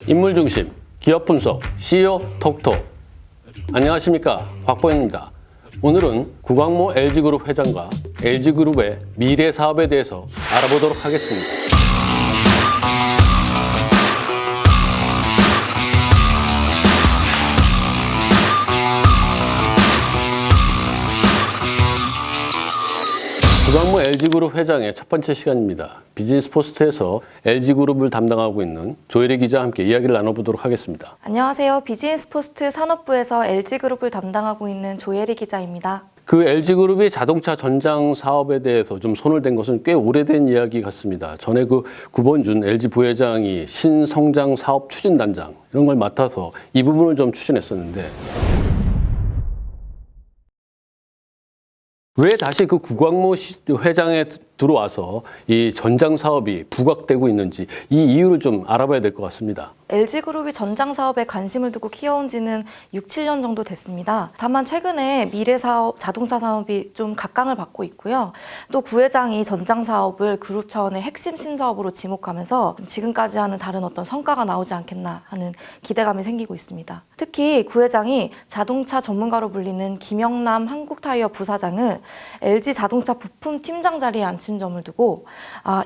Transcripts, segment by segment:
인물중심, 기업분석, CEO 톡톡. 안녕하십니까, 곽보현입니다. 오늘은 구광모 LG그룹 회장과 LG그룹의 미래 사업에 대해서 알아보도록 하겠습니다. 구광모 LG그룹 회장의 첫 번째 시간입니다. 비즈니스 포스트에서 LG그룹을 담당하고 있는 조혜리 기자와 함께 이야기를 나눠보도록 하겠습니다. 안녕하세요. 비즈니스 포스트 산업부에서 LG그룹을 담당하고 있는 조혜리 기자입니다. 그 LG그룹이 자동차 전장 사업에 대해서 좀 손을 댄 것은 꽤 오래된 이야기 같습니다. 전에 그 구본준 LG 부회장이 신성장 사업 추진단장 이런 걸 맡아서 이 부분을 좀 추진했었는데 왜 다시 그 구광모 회장에 들어와서 이 전장 사업이 부각되고 있는지 이 이유를 좀 알아봐야 될 것 같습니다. LG그룹이 전장 사업에 관심을 두고 키워온 지는 6, 7년 정도 됐습니다. 다만 최근에 미래 사업, 자동차 산업이 좀 각광을 받고 있고요. 또 구 회장이 전장 사업을 그룹 차원의 핵심 신사업으로 지목하면서 지금까지 하는 다른 어떤 성과가 나오지 않겠나 하는 기대감이 생기고 있습니다. 특히 구 회장이 자동차 전문가로 불리는 김영남 한국타이어 부사장을 LG 자동차 부품 팀장 자리에 앉힌 점을 두고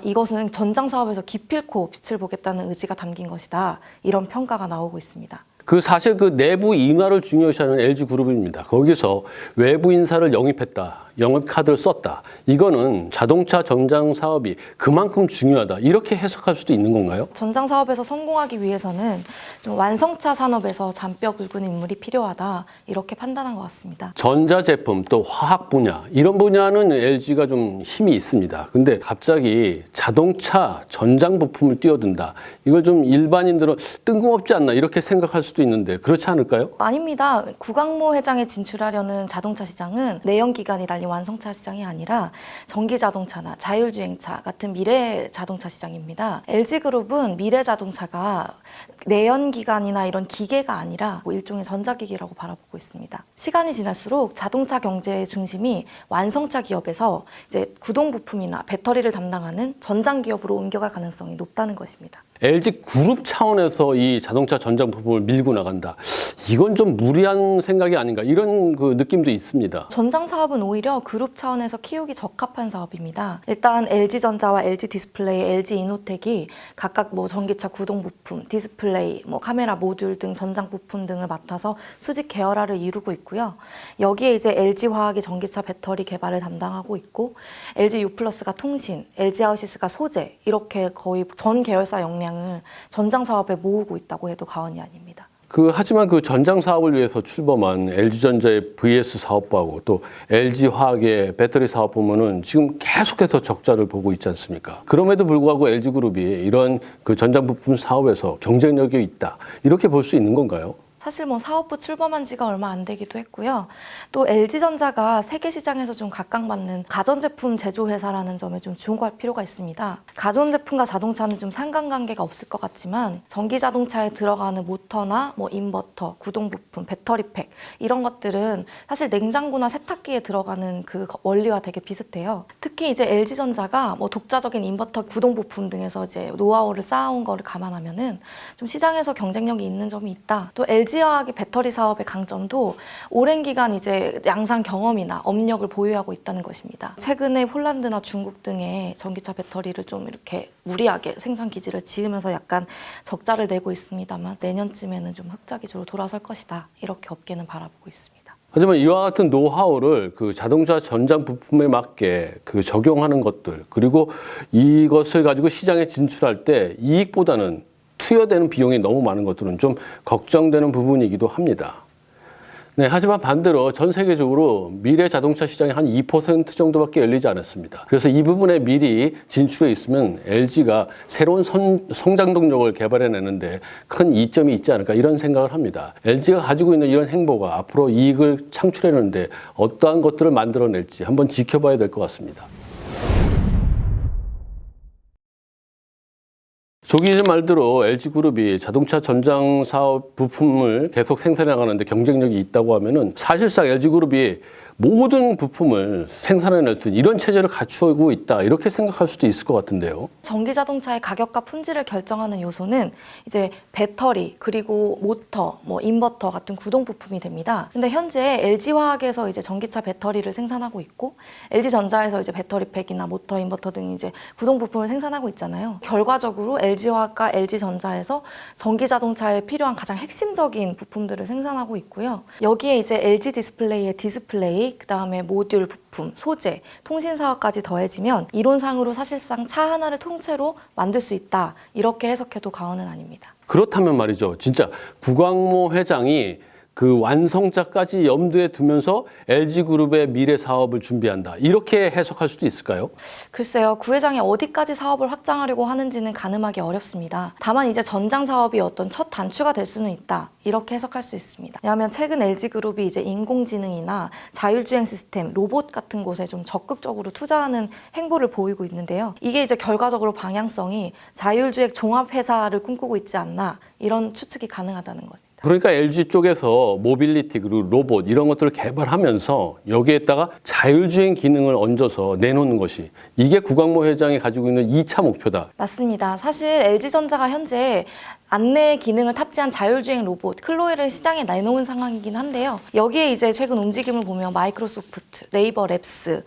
이것은 전장 사업에서 기필코 빛을 보겠다는 의지가 담긴 것이다. 이런 평가가 나오고 있습니다. 사실 그 내부 인화를 중요시하는 LG그룹입니다. 거기서 외부 인사를 영입했다. 영업 카드를 썼다. 이거는 자동차 전장 사업이 그만큼 중요하다. 이렇게 해석할 수도 있는 건가요? 전장 사업에서 성공하기 위해서는 좀 완성차 산업에서 잔뼈 굵은 인물이 필요하다. 이렇게 판단한 것 같습니다. 전자제품 또 화학 분야 이런 분야는 LG가 좀 힘이 있습니다. 근데 갑자기 자동차 전장 부품을 뛰어든다. 이걸 좀 일반인들은 뜬금없지 않나 이렇게 생각할 수도 있는데 그렇지 않을까요? 아닙니다. 구광모 회장이 진출하려는 자동차 시장은 내연기관이 달린 완성차 시장이 아니라 전기자동차나 자율주행차 같은 미래 자동차 시장입니다. LG그룹은 미래 자동차가 내연기관이나 이런 기계가 아니라 일종의 전자기기라고 바라보고 있습니다. 시간이 지날수록 자동차 경제의 중심이 완성차 기업에서 이제 구동부품이나 배터리를 담당하는 전장 기업으로 옮겨갈 가능성이 높다는 것입니다. LG 그룹 차원에서 이 자동차 전장 부품을 밀고 나간다. 이건 좀 무리한 생각이 아닌가 이런 그 느낌도 있습니다. 전장 사업은 오히려 그룹 차원에서 키우기 적합한 사업입니다. 일단 LG전자와 LG디스플레이, LG이노텍이 각각 전기차 구동 부품, 디스플레이, 카메라 모듈 등 전장 부품 등을 맡아서 수직 계열화를 이루고 있고요. 여기에 이제 LG화학이 전기차 배터리 개발을 담당하고 있고, LG유플러스가 통신, LG하우시스가 소재 이렇게 거의 전 계열사 역량을 전장 사업에 모으고 있다고 해도 과언이 아닙니다. 하지만 그 전장 사업을 위해서 출범한 LG전자의 VS 사업부하고 또 LG화학의 배터리 사업 보면은 지금 계속해서 적자를 보고 있지 않습니까? 그럼에도 불구하고 LG그룹이 이런 그 전장 부품 사업에서 경쟁력이 있다. 이렇게 볼 수 있는 건가요? 사실 사업부 출범한 지가 얼마 안 되기도 했고요. 또 LG전자가 세계 시장에서 좀 각광받는 가전제품 제조회사라는 점에 좀 주목할 필요가 있습니다. 가전제품과 자동차는 좀 상관관계가 없을 것 같지만 전기자동차에 들어가는 모터나 인버터, 구동부품, 배터리팩 이런 것들은 사실 냉장고나 세탁기에 들어가는 그 원리와 되게 비슷해요. 특히 이제 LG전자가 독자적인 인버터, 구동부품 등에서 이제 노하우를 쌓아온 거를 감안하면은 좀 시장에서 경쟁력이 있는 점이 있다. 또 LG화학의 배터리 사업의 강점도 오랜 기간 이제 양산 경험이나 업력을 보유하고 있다는 것입니다. 최근에 폴란드나 중국 등의 전기차 배터리를 좀 이렇게 무리하게 생산 기지를 지으면서 약간 적자를 내고 있습니다만 내년쯤에는 좀 흑자 기조로 돌아설 것이다. 이렇게 업계는 바라보고 있습니다. 하지만 이와 같은 노하우를 그 자동차 전장 부품에 맞게 적용하는 것들 그리고 이것을 가지고 시장에 진출할 때 이익보다는 투여되는 비용이 너무 많은 것들은 좀 걱정되는 부분이기도 합니다. 네, 하지만 반대로 전 세계적으로 미래 자동차 시장이 한 2% 정도밖에 열리지 않았습니다. 그래서 이 부분에 미리 진출해 있으면 LG가 새로운 성장 동력을 개발해내는데 큰 이점이 있지 않을까 이런 생각을 합니다. LG가 가지고 있는 이런 행보가 앞으로 이익을 창출해내는데 어떠한 것들을 만들어낼지 한번 지켜봐야 될 것 같습니다. 조기 말대로 LG그룹이 자동차 전장 사업 부품을 계속 생산해 나가는데 경쟁력이 있다고 하면은 사실상 LG그룹이 모든 부품을 생산해낼 수 있는 이런 체제를 갖추고 있다 이렇게 생각할 수도 있을 것 같은데요. 전기 자동차의 가격과 품질을 결정하는 요소는 이제 배터리 그리고 모터, 인버터 같은 구동 부품이 됩니다. 근데 현재 LG화학에서 이제 전기차 배터리를 생산하고 있고 LG전자에서 이제 배터리팩이나 모터, 인버터 등 이제 구동 부품을 생산하고 있잖아요. 결과적으로 LG화학과 LG전자에서 전기 자동차에 필요한 가장 핵심적인 부품들을 생산하고 있고요. 여기에 이제 LG 디스플레이의 디스플레이, 그다음에 모듈 부품, 소재, 통신 사업까지 더해지면 이론상으로 사실상 차 하나를 통째로 만들 수 있다. 이렇게 해석해도 과언은 아닙니다. 그렇다면 말이죠. 진짜 구광모 회장이 그 완성자까지 염두에 두면서 LG그룹의 미래 사업을 준비한다. 이렇게 해석할 수도 있을까요? 글쎄요, 구 회장이 어디까지 사업을 확장하려고 하는지는 가늠하기 어렵습니다. 다만 이제 전장 사업이 어떤 첫 단추가 될 수는 있다. 이렇게 해석할 수 있습니다. 왜냐하면 최근 LG그룹이 이제 인공지능이나 자율주행 시스템, 로봇 같은 곳에 좀 적극적으로 투자하는 행보를 보이고 있는데요. 이게 이제 결과적으로 방향성이 자율주행 종합회사를 꿈꾸고 있지 않나 이런 추측이 가능하다는 거예요. 그러니까 LG 쪽에서 모빌리티 그리고 로봇 이런 것들을 개발하면서 여기에다가 자율주행 기능을 얹어서 내놓는 것이 이게 구광모 회장이 가지고 있는 2차 목표다. 맞습니다. 사실 LG전자가 현재 안내 기능을 탑재한 자율주행 로봇 클로에를 시장에 내놓은 상황이긴 한데요. 여기에 이제 최근 움직임을 보면 마이크로소프트, 네이버 랩스,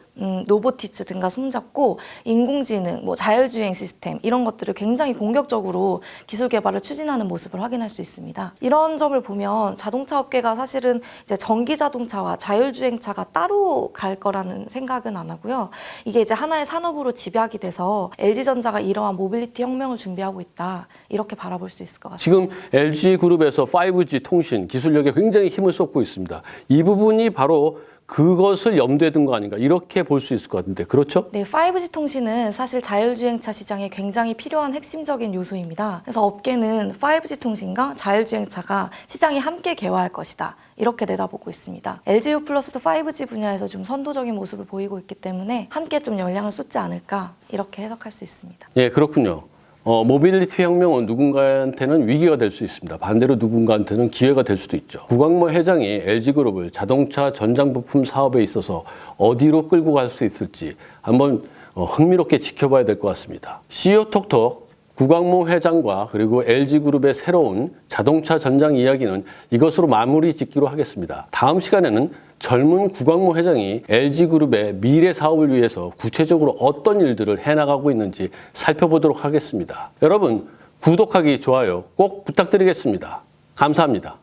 노보티츠 등과 손잡고 인공지능, 자율주행 시스템 이런 것들을 굉장히 공격적으로 기술 개발을 추진하는 모습을 확인할 수 있습니다. 이런 점을 보면 자동차 업계가 사실은 이제 전기 자동차와 자율주행차가 따로 갈 거라는 생각은 안 하고요. 이게 이제 하나의 산업으로 집약이 돼서 LG전자가 이러한 모빌리티 혁명을 준비하고 있다. 이렇게 바라볼 수 있을 것 같습니다. 지금 LG그룹에서 5G 통신 기술력에 굉장히 힘을 쏟고 있습니다. 이 부분이 바로 그것을 염두에 둔 거 아닌가 이렇게 볼 수 있을 것 같은데 그렇죠? 네, 5G 통신은 사실 자율주행차 시장에 굉장히 필요한 핵심적인 요소입니다. 그래서 업계는 5G 통신과 자율주행차가 시장이 함께 개화할 것이다. 이렇게 내다보고 있습니다. LGU 플러스도 5G 분야에서 좀 선도적인 모습을 보이고 있기 때문에 함께 좀 영향을 쏟지 않을까 이렇게 해석할 수 있습니다. 예, 그렇군요. 모빌리티 혁명은 누군가한테는 위기가 될 수 있습니다. 반대로 누군가한테는 기회가 될 수도 있죠. 구광모 회장이 LG그룹을 자동차 전장 부품 사업에 있어서 어디로 끌고 갈 수 있을지 한번 흥미롭게 지켜봐야 될 것 같습니다. CEO 톡톡 구광모 회장과 그리고 LG그룹의 새로운 자동차 전장 이야기는 이것으로 마무리 짓기로 하겠습니다. 다음 시간에는 젊은 구광모 회장이 LG그룹의 미래 사업을 위해서 구체적으로 어떤 일들을 해나가고 있는지 살펴보도록 하겠습니다. 여러분 구독하기, 좋아요 꼭 부탁드리겠습니다. 감사합니다.